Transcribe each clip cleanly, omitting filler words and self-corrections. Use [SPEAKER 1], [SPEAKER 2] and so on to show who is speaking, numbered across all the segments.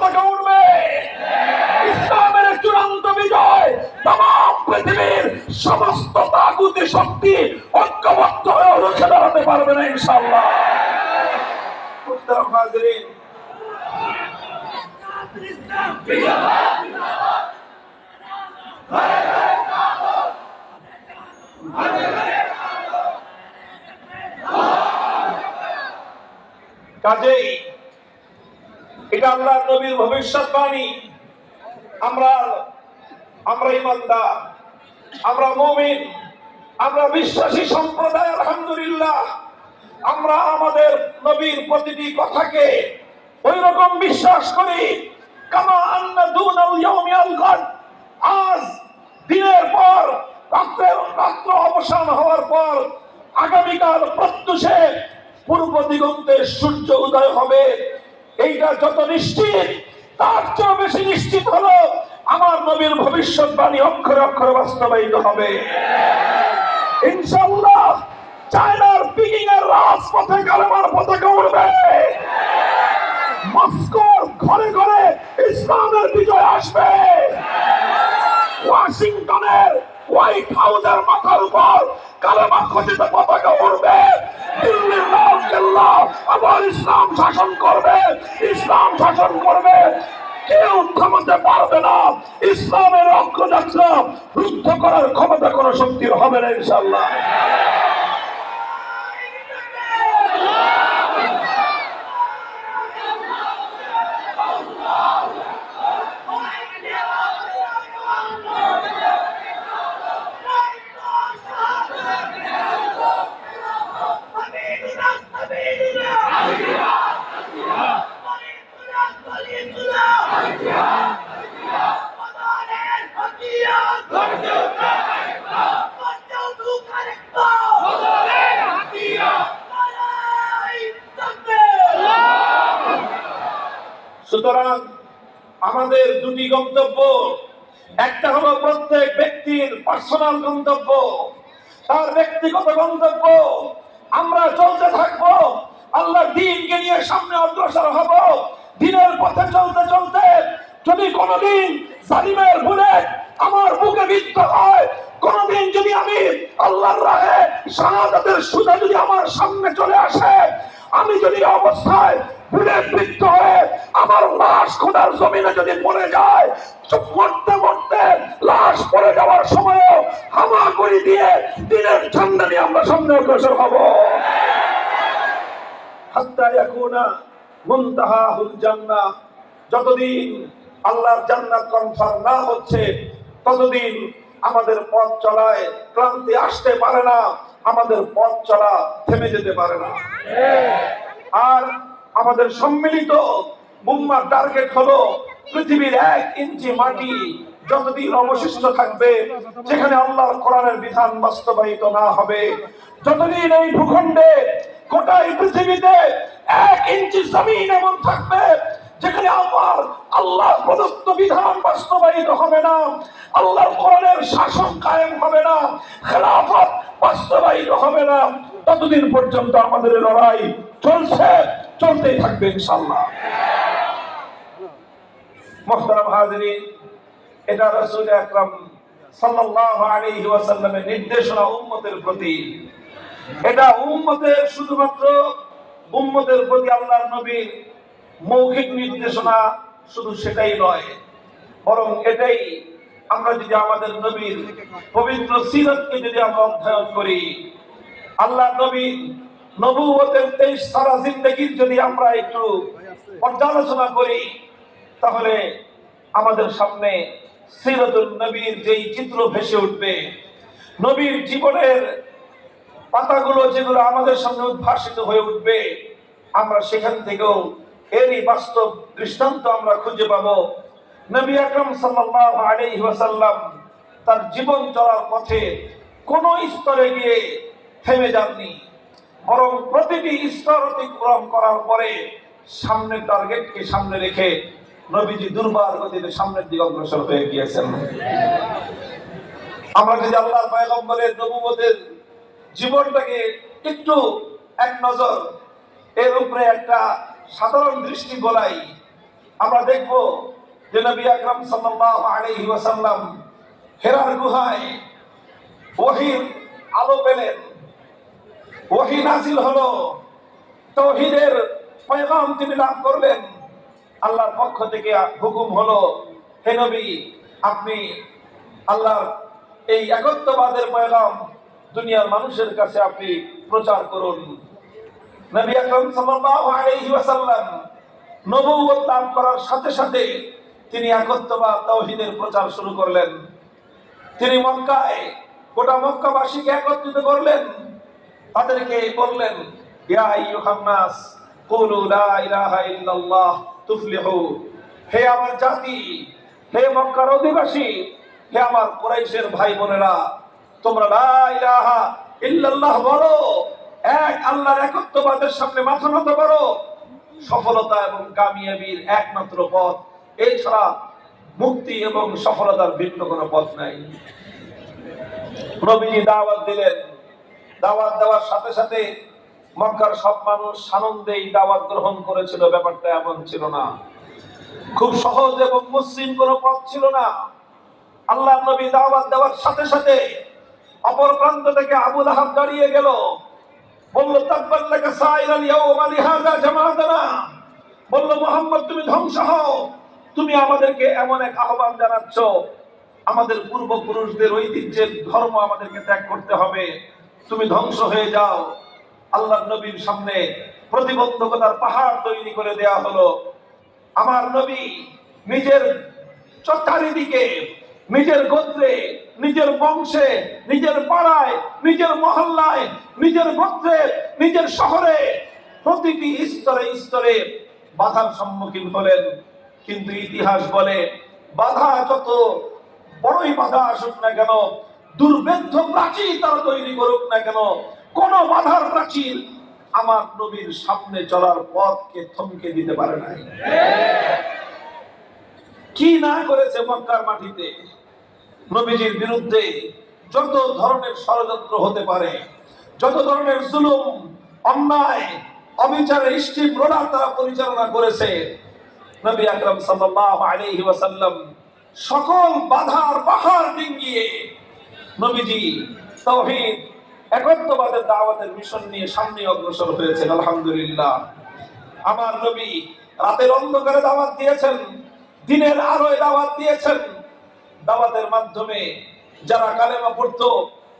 [SPEAKER 1] উঠবে। ইসলামের চূড়ান্ত বিজয়, তামাম পৃথিবীর সমস্ত তাগুতি শক্তি ঐক্যবদ্ধ হয়ে রুখে দাঁড়াতে পারবে না ইনশাআল্লাহ। মুহতারাম হাজিরিন, কাজেই এটা আল্লাহর নবীর ভবিষ্যৎবাণী। আমরা ইমানদার, আমরা মুমিন, আমরা বিশ্বাসী সম্প্রদায়। আলহামদুলিল্লাহ, আমরা আমাদের নবীর প্রতিটি কথাকে ওই রকম বিশ্বাস করি কামা আন্না দুনাল ইয়াউমিল গাদ। আজ দিনের পর রাত্র অবসান হওয়ার পর আগামীকাল প্রত্যুষে পূর্ব দিগন্তে সূর্য উদয় হবে। এইটা যত নিশ্চিত, তার চেয়ে বেশি নিশ্চিত হলো আমার নবীর ভবিষ্যৎবাণী অক্ষরে অক্ষরে বাস্তবায়িত হবে ইনশাআল্লাহ। চায়নার পিকিং এর রাজপথে কালেমার পতাকা উড়বে। মস্কোর ঘরে ঘরে ইসলামের বিজয় আসবে। ওয়াশিংটনের হোয়াইট হাউসের মাথার উপর কালেমা খচিত পতাকা উড়বে। দিল্লির লাল কেল্লা আবার ইসলাম শাসন করবে, ইসলাম শাসন করবে। কেউ থামাতে পারবে না। ইসলামের অগ্রযাত্রা রুদ্ধ করার ক্ষমতা কোন শক্তির হবে না ইনশাআল্লাহ। সুতরাং আমাদের দুটি গন্তব্য, একটা হলো প্রত্যেক ব্যক্তির পার্সোনাল গন্তব্য, তার ব্যক্তিগত গন্তব্য। আমরা চলতে থাকবো, আল্লাহর দ্বীনকে নিয়ে সামনে অগ্রসর হব। দ্বীনের পথে চলতে চলতে যদি কোনোদিন জালিমের বুলেট আমার বুকে বিদ্ধ হয়, কোনোদিন যদি আমি আল্লাহর রাহে শাহাদাতের সুজা যদি আমার সামনে চলে আসে, আমি যদি অবস্থায় বুলেট বিদ্ধ হয়ে আমার লাশ খোদার জমিনে যদি পড়ে যায়, মরতে মরতে লাশ পড়ে যাওয়ার সময়ও হামাগুড়ি দিয়ে দ্বীনের ঝান্ডা নিয়ে আমরা সামনে অগ্রসর হব। হাত্তা ইয়াকুনা মুনতাহাহুল জান্নাহ। যতদিন আল্লাহর জান্নাত কনফার্ম না হচ্ছে, ততদিন আমাদের পথ চলায় ক্লান্তি আসতে পারে না, আমাদের পথ চলা থেমে যেতে পারে না। আর আমাদের সম্মিলিত উম্মার টার্গেট হলো পৃথিবীর 1 ইঞ্চি মাটি যতদিন অবশিষ্ট থাকবে, যেখানে আল্লাহর কোরআনের বিধান বাস্তবায়িত না হবে, যতদিন এই ভূখণ্ডে গোটাই পৃথিবীতে 1 ইঞ্চি জমিন এমন থাকবে যেখানে আল্লাহ প্রদত্ত বিধান বাস্তবায়িত হবে না, আল্লাহর কোরআনের শাসন কায়েম হবে না, খেলাফত বাস্তবায়িত হবে না, ততদিন পর্যন্ত আমাদের লড়াই চলছে, চলতেই থাকবে ইনশাআল্লাহ। মুহতারাম হাজিরিন, এটা রাসূল আকরাম সাল্লাল্লাহু আলাইহি ওয়াসাল্লামের নির্দেশনা উম্মতের প্রতি। এটা উম্মতের শুধুমাত্র উম্মতের প্রতি আল্লাহর নবীর মৌখিক নির্দেশনা, শুধু সেটাই নয়, বরং এটাই আমরা যদি আমাদের নবীর পবিত্র সিরাতকে যদি আমরা অধ্যয়ন করি, আল্লাহ নবীর নবুয়তের 23 সারা জিন্দেগির যদি আমরা একটু পর্যালোচনা করি, তাহলে আমাদের সামনে সিরাতুল নবীর যেই চিত্র ভেসে উঠবে, নবীর জীবনের পাতাগুলো যেগুলো আমাদের সামনে উদ্ভাসিত হয়ে উঠবে, আমরা সেখান থেকেও এরই বাস্তব দৃষ্টান্ত আমরা খুঁজে পাবো। নবী আকরাম সাল্লাল্লাহু আলাইহি ওয়াসাল্লাম তার জীবন চলার পথে কোন স্তরে গিয়ে থেমে যাননি, বরং প্রতিটি স্তর অতিক্রম করার পরে সামনের টার্গেটকে সামনে রেখে নবীজি দুর্বার গতিতে সামনের দিকে অগ্রসর হয়ে গিয়েছেন। আমরা যদি আল্লাহর পয়গম্বরের নবুয়তের জীবনটাকে একটু এক নজর এর উপরে একটা সাধারণ দৃষ্টি বলাই, আমরা দেখব যে নবী আকরাম সাল্লাল্লাহু আলাইহি ওয়াসাল্লাম হেরার গুহায় ওহীর আলো পেলেন, ওহী নাযিল হলো, তাওহীদের পয়গাম তিনি লাভ করলেন। আল্লাহর পক্ষ থেকে হুকুম হলো, হে নবী, আপনি আল্লাহর এই একত্ববাদের পয়গাম দুনিয়ার মানুষের কাছে আপনি প্রচার করুন। নবী আকরাম সাল্লাল্লাহু আলাইহি ওয়াসাল্লাম নবুয়ত লাভ করার সাথে সাথে তিনি একত্ববাদ তাওহীদের প্রচার শুরু করলেন। তিনি মক্কায় গোটা মক্কাবাসীকে একত্রিত করলেন, তাদেরকে বললেন, ইয়া আইয়ুহান নাস কুলু লা ইলাহা ইল্লাল্লাহ তুফলিহু। হে আমার জাতি, হে মক্কার অধিবাসী, হে আমার কুরাইশের ভাই বোনেরা, তোমরা লা ইলাহা ইল্লাল্লাহ বলো, এক আল্লাহর একত্ববাদের সামনে মাথা নত করো। সফলতা এবং কামিয়াবির একমাত্র পথ, এছাড়া মুক্তি এবং সফলতার ভিন্ন কোনো পথ নাই। নবীজি দাওয়াত দিলেন, দাওয়াত দেওয়ার সাথে সাথে মক্কার সব মানুষ আনন্দেই দাওয়াত গ্রহণ করেছিল। ব্যাপারটা এমন ছিল না, খুব সহজ এবং মসৃণ কোনো পথ ছিল না। আল্লাহ নবী দাওয়াত দেওয়ার সাথে সাথে অপর প্রান্ত থেকে আবু লাহাব দাঁড়িয়ে গেল, বলল, তাব্বাত লাকা সাইরাল ইয়াওমা লিহাযা জামাআতানা। বলল, মুহাম্মদ তুমি ধ্বংস হও, তুমি আমাদেরকে এমন এক আহ্বান জানাচ্ছ, আমাদের পূর্বপুরুষদের ঐতিহ্যের ধর্ম আমাদেরকে ত্যাগ করতে হবে, তুমি ধ্বংস হয়ে যাও। আল্লাহর নবীর সামনে প্রতিবন্ধকতার পাহাড় তৈরি করে দেয়া হলো। আমার নবী নিজের চারিদিকে, নিজের গোত্রে, নিজের বংশে, নিজের পাড়ায়, নিজের মহল্লায়, নিজের গোত্রে, নিজের শহরে প্রতিটি স্তরে স্তরে বাধার সম্মুখীন হলেন। কিন্তু ইতিহাস বলে, বাধা যত বড়ই বাধা আসুক না কেন, দুর্ভেদ্য প্রাচীর তারা তৈরি করুক না কেন, কোন বাধার প্রাচীর আমার নবীর সামনে চলার পথকে থমকে দিতে পারে নাই। কি না করেছে মক্কার মাটিতে, নবীজির বিরুদ্ধে যত ধরনের ষড়যন্ত্র হতে পারে, যত ধরনের জুলুম, অন্যায়, অবিচারের স্টিম রোলার তারা পরিচালনা করেছে, নবী আকরাম সাল্লাল্লাহু আলাইহি ওয়াসাল্লাম সকল বাধার পাহাড় ডিঙ্গিয়ে নবীজি তাওহীদ একত্ববাদের দাওয়াতের মিশন নিয়ে সামনে অগ্রসর হয়েছেন। আলহামদুলিল্লাহ। আমার নবী রাতের অন্ধকারে দাওয়াত দিয়েছেন, দিনের আলোয় দাওয়াত দিয়েছেন। দাওয়াতের মাধ্যমে যারা কালেমা পড়তো,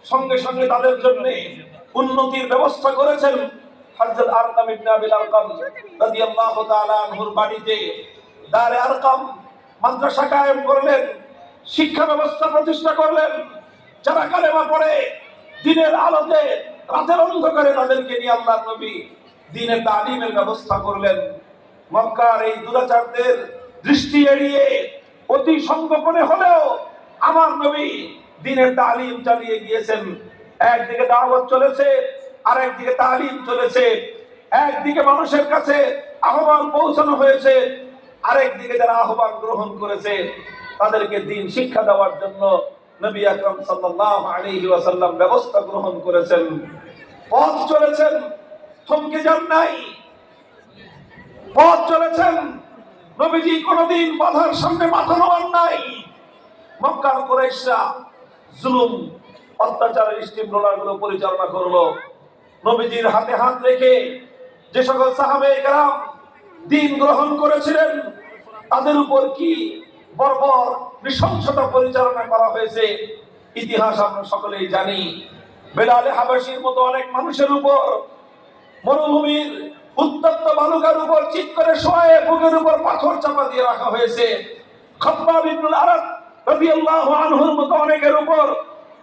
[SPEAKER 1] সঙ্গে সঙ্গে তাদের জন্য উন্নতির ব্যবস্থা করেছেন। হযরত আরকাম ইবনে আবিল আরকাম রাদিয়াল্লাহু তাআলা আনহুর বাড়িতে দারে আরকাম মাদ্রাসা কায়েম করলেন, শিক্ষা ব্যবস্থা প্রতিষ্ঠা করলেন। যারা কালেমা পড়ে দিনের আলোতে, রাতের অন্ধকারে তাদেরকে নিয়ে আল্লাহর নবী দ্বীনের তালিমের ব্যবস্থা করলেন। মক্কার এই দুরাচারদের দৃষ্টি এড়িয়ে অতি সংগোপনে হলেও আমার নবী দ্বীনের তালিম চালিয়ে গিয়েছেন। একদিকে দাওয়াত চলেছে, আর একদিকে তালিম চলেছে। একদিকে মানুষের কাছে আহ্বান পৌঁছানো হয়েছে, আরেকদিকে যারা আহ্বান গ্রহণ করেছে তাদেরকে দ্বীন শিক্ষা দেওয়ার জন্য নবী আকরাম সাল্লাল্লাহু আলাইহি ওয়াসাল্লাম ব্যবস্থা গ্রহণ করেছেন। পথ চলেছেন, থমকে যান নাই, পথ চলেছেন। নবীজি কোনদিন বাধার সামনে মাথা নোয়ান নাই। মক্কার কুরাইশরা জুলুম, অত্যাচারের স্টিম রোলারগুলো পরিচালনা করলো। নবীজির হাতে হাত রেখে যে সকল সাহাবায়ে কেরাম দ্বীন গ্রহণ করেছিলেন, তাদের উপর কি বর্বর নৃশংসতা পরিচালনা করা হয়েছে ইতিহাস আমরা সকলেই জানি। বেলালে হাবাসীর মতো অনেক মানুষের উপর মরুভূমির উত্তপ্ত বালুকার উপর চিৎ করে শোয়ে বুকের উপর পাথর চাপা দিয়ে রাখা হয়েছে। খাব্বাব ইবনুল আরাদ রাদিয়াল্লাহু আনহুর মতো অনেকের উপর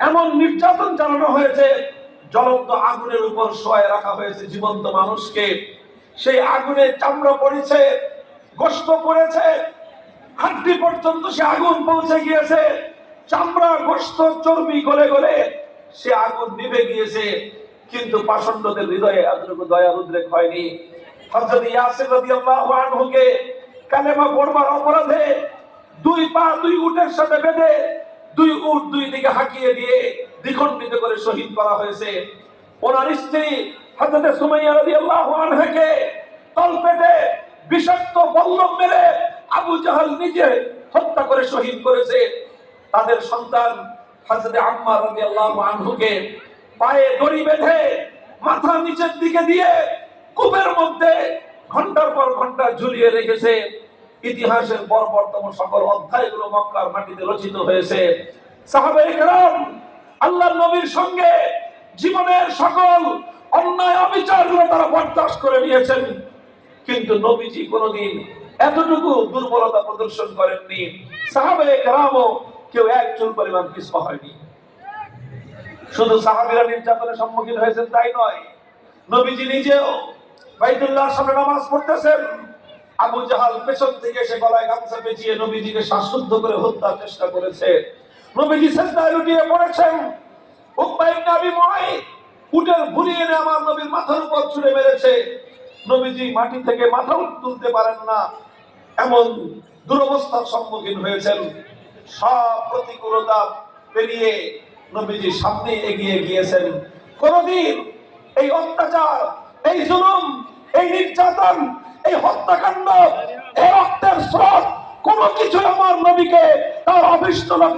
[SPEAKER 1] এমন নির্যাতন চালানো হয়েছে, জ্বলন্ত আগুনের উপর শোয়ে রাখা হয়েছে জীবন্ত মানুষকে। সেই আগুনের চামড়া পড়েছে, গোশত পড়েছে, হাড্ডি পর্যন্ত সে আগুন পৌঁছে গিয়েছে। চামড়া, গোশত, চর্বি গলে গলে সে আগুন নিভে গিয়েছে, কিন্তু পাষণ্ডদের হৃদয়ে এতটুকু দয়ার উদ্রেক হয়নি। হযরত ইয়াসির রাদিয়াল্লাহু আনহুকে কালেমা পড়বার অপরাধে দুই পা দুই উটের সাথে বেঁধে দুই উট দুই দিকে হাঁকিয়ে দিয়ে দ্বিখণ্ডিত করে শহীদ করা হয়েছে। ওনার স্ত্রী হযরত সুমাইয়া রাদিয়াল্লাহু আনহাকে তলপেটে বিষাক্ত বল্লম মেরে জাহাল নিজে হত্যা করে শহীদ করেছে। তাদের সন্তান হযরত আম্মার রাদিয়াল্লাহু আনহুকে পায়ে দড়ি বেঁধে মাথা নিচের দিকে দিয়ে কূপের মধ্যে ঘন্টার পর ঘন্টা ঝুলিয়ে রেখেছে। ইতিহাসের বর্বরতম সকল অধ্যায়গুলো মক্কার মাটিতে রচিত হয়েছে। সাহাবায়ে কেরাম আল্লাহর নবীর সঙ্গে জীবনের সকল অন্যায় অবিচারগুলো তারা বরদাস্ত করে নিয়েছেন, কিন্তু নবীজি কোনোদিন এতটুকু দুর্বলতা প্রদর্শন করেননি। সাহাবায়ে কেরামও কেউ এক চুল পরিমাণ পিছপা হয়নি। শুধু সাহাবীরা নির্যাতনের সম্মুখীন হয়েছেন তাই নয়, নবীজি নিজেও বাইতুল্লাহর সামনে নামাজ পড়তেছেন, আবু জাহাল পেছন থেকে এসে গলায় গামছা পেঁচিয়ে নবীজিকে শ্বাসরুদ্ধ করে হত্যার চেষ্টা করেছে। নবীজি সিজদায় লুটিয়ে পড়েছেন। উকবা ইবনে আবী মুআইত উটের ভুঁড়ি এনে আমার নবীর মাথার উপর ছুঁড়ে মেরেছে। নবীজি মাটি থেকে মাথা তুলতে পারেন না, এমন দুরবস্থার সম্মুখীন হয়েছেন। সব প্রতিকূলতা পেরিয়ে নবীজি সামনে এগিয়ে গিয়েছেন। কোনদিন এই অত্যাচার, এই জুলুম, এই নির্যাতন, এই হত্যাকাণ্ড, এই রক্তের স্রোত কোনো কিছু আমার নবীকে তার অভিষ্ট লক্ষ্য